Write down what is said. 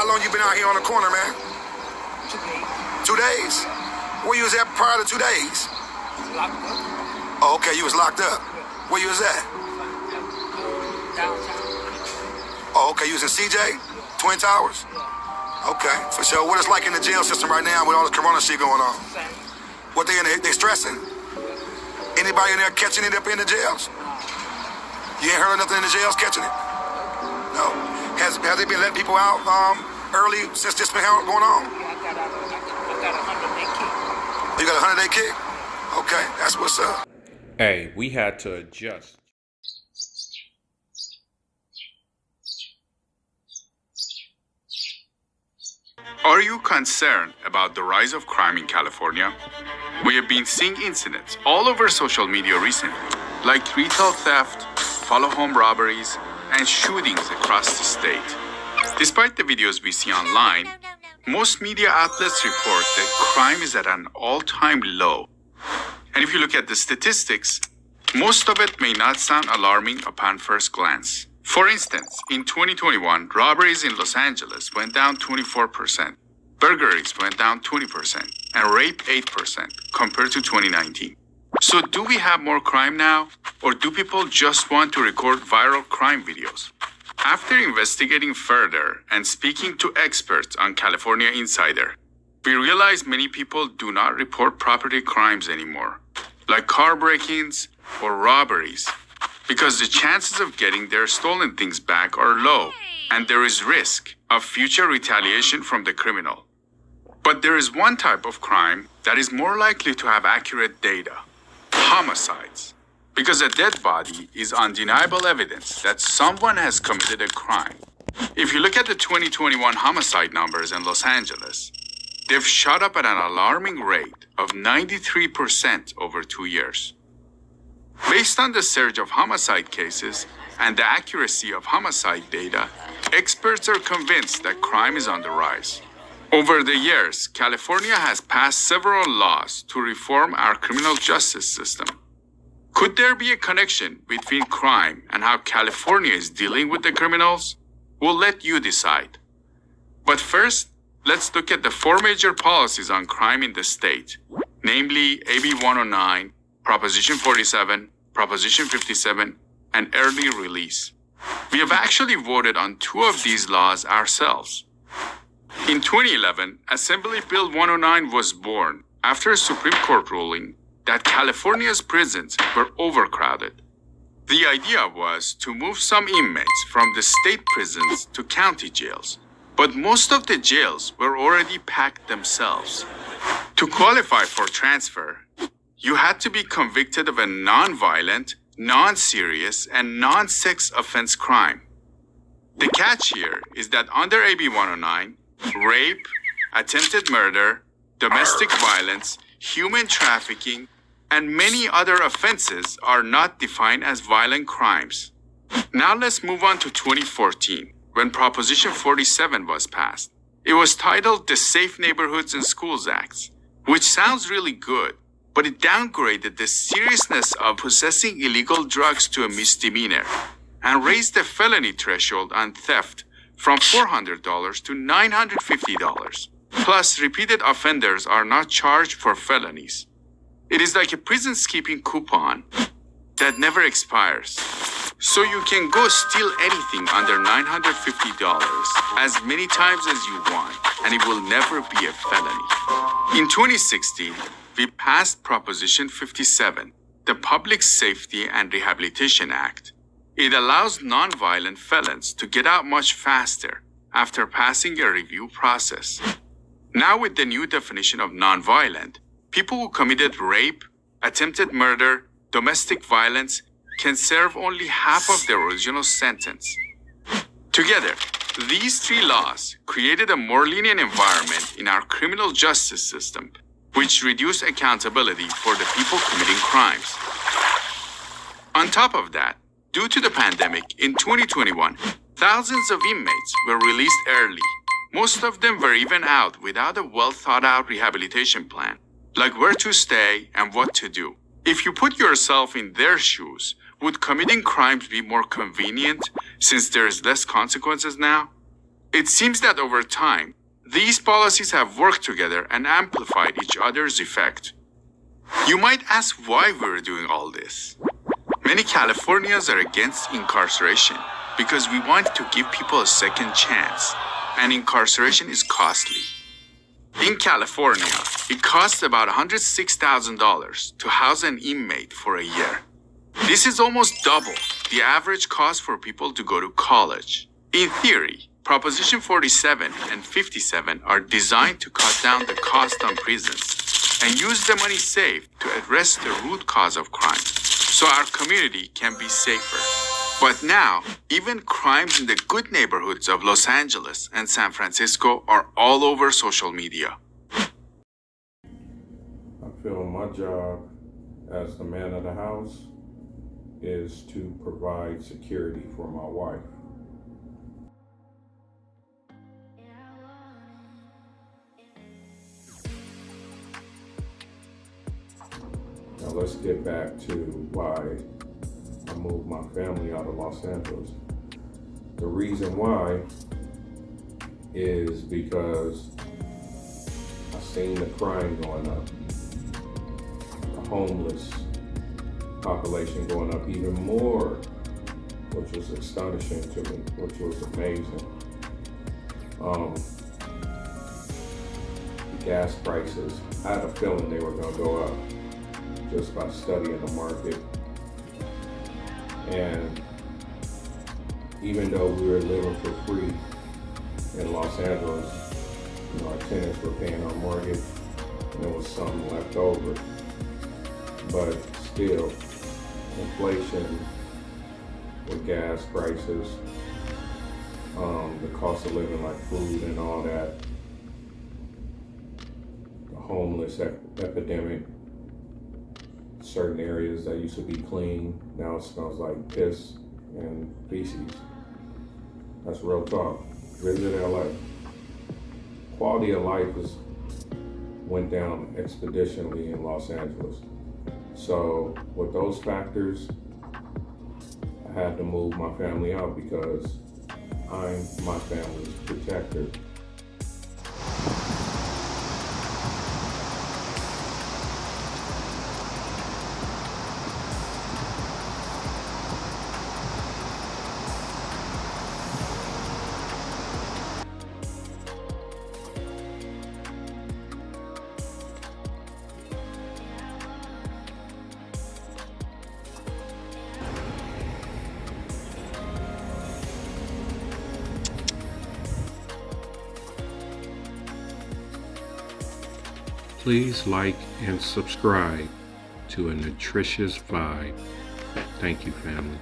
How long you been out here on the corner, man? 2 days. 2 days? Where you was at prior to 2 days? Locked up. Oh, okay, you was locked up. Where you was at? Downtown. Oh, okay, you was in CJ? Twin Towers? Okay, for sure. What it's like in the jail system right now with all the corona shit going on? Same. What they in there? They stressing? Anybody in there catching it up in the jails? You ain't heard of nothing in the jails catching it? No. Has they been letting people out early since this been going on? Yeah, I got a 100-day kick. You got a 100-day kick? Okay, that's what's up. Hey, we had to adjust. Are you concerned about the rise of crime in California? We have been seeing incidents all over social media recently, like retail theft, follow home robberies, and shootings across the state. Despite the videos we see online, most media outlets report that crime is at an all-time low. And if you look at the statistics, most of it may not sound alarming upon first glance. For instance, in 2021, robberies in Los Angeles went down 24%, burglaries went down 20%, and rape 8% compared to 2019. So do we have more crime now, or do people just want to record viral crime videos? After investigating further and speaking to experts on California Insider, we realized many people do not report property crimes anymore, like car break-ins or robberies, because the chances of getting their stolen things back are low, and there is risk of future retaliation from the criminal. But there is one type of crime that is more likely to have accurate data: homicides. Because a dead body is undeniable evidence that someone has committed a crime. If you look at the 2021 homicide numbers in Los Angeles, they've shot up at an alarming rate of 93% over 2 years. Based on the surge of homicide cases and the accuracy of homicide data, experts are convinced that crime is on the rise. Over the years, California has passed several laws to reform our criminal justice system. Could there be a connection between crime and how California is dealing with the criminals? We'll let you decide. But first, let's look at the 4 major policies on crime in the state, namely AB 109, Proposition 47, Proposition 57, and early release. We have actually voted on 2 of these laws ourselves. In 2011, Assembly Bill 109 was born after a Supreme Court ruling that California's prisons were overcrowded. The idea was to move some inmates from the state prisons to county jails, but most of the jails were already packed themselves. To qualify for transfer, you had to be convicted of a non-violent, non-serious, and non-sex offense crime. The catch here is that under AB 109, rape, attempted murder, domestic violence, human trafficking, and many other offenses are not defined as violent crimes. Now let's move on to 2014, when Proposition 47 was passed. It was titled the Safe Neighborhoods and Schools Act, which sounds really good, but it downgraded the seriousness of possessing illegal drugs to a misdemeanor and raised the felony threshold on theft from $400 to $950. Plus, repeated offenders are not charged for felonies. It is like a prison skipping coupon that never expires. So you can go steal anything under $950 as many times as you want, and it will never be a felony. In 2016, we passed Proposition 57, the Public Safety and Rehabilitation Act. It allows nonviolent felons to get out much faster after passing a review process. Now with the new definition of nonviolent, people who committed rape, attempted murder, domestic violence can serve only half of their original sentence. Together, these 3 laws created a more lenient environment in our criminal justice system, which reduce accountability for the people committing crimes. On top of that, due to the pandemic, in 2021, thousands of inmates were released early. Most of them were even out without a well-thought-out rehabilitation plan, like where to stay and what to do. If you put yourself in their shoes, would committing crimes be more convenient since there is less consequences now? It seems that over time, these policies have worked together and amplified each other's effect. You might ask why we're doing all this. Many Californians are against incarceration because we want to give people a second chance, and incarceration is costly. In California, it costs about $106,000 to house an inmate for a year. This is almost double the average cost for people to go to college. In theory, Proposition 47 and 57 are designed to cut down the cost on prisons and use the money saved to address the root cause of crime, so our community can be safer. But now, even crimes in the good neighborhoods of Los Angeles and San Francisco are all over social media. I feel my job as the man of the house is to provide security for my wife. Now let's get back to why I moved my family out of Los Angeles. The reason why is because I seen the crime going up, the homeless population going up even more, which was astonishing to me, which was amazing. The gas prices, I had a feeling they were gonna go up just by studying the market. And even though we were living for free in Los Angeles, our tenants were paying our mortgage and there was some left over. But still, inflation with gas prices, the cost of living like food and all that, the homeless epidemic, certain areas that used to be clean, now it smells like piss and feces. That's real talk. Visit LA. Quality of life went down expeditionally in Los Angeles. So with those factors, I had to move my family out because I'm my family's protector. Please like and subscribe to A Nutritious Vibe. Thank you, family.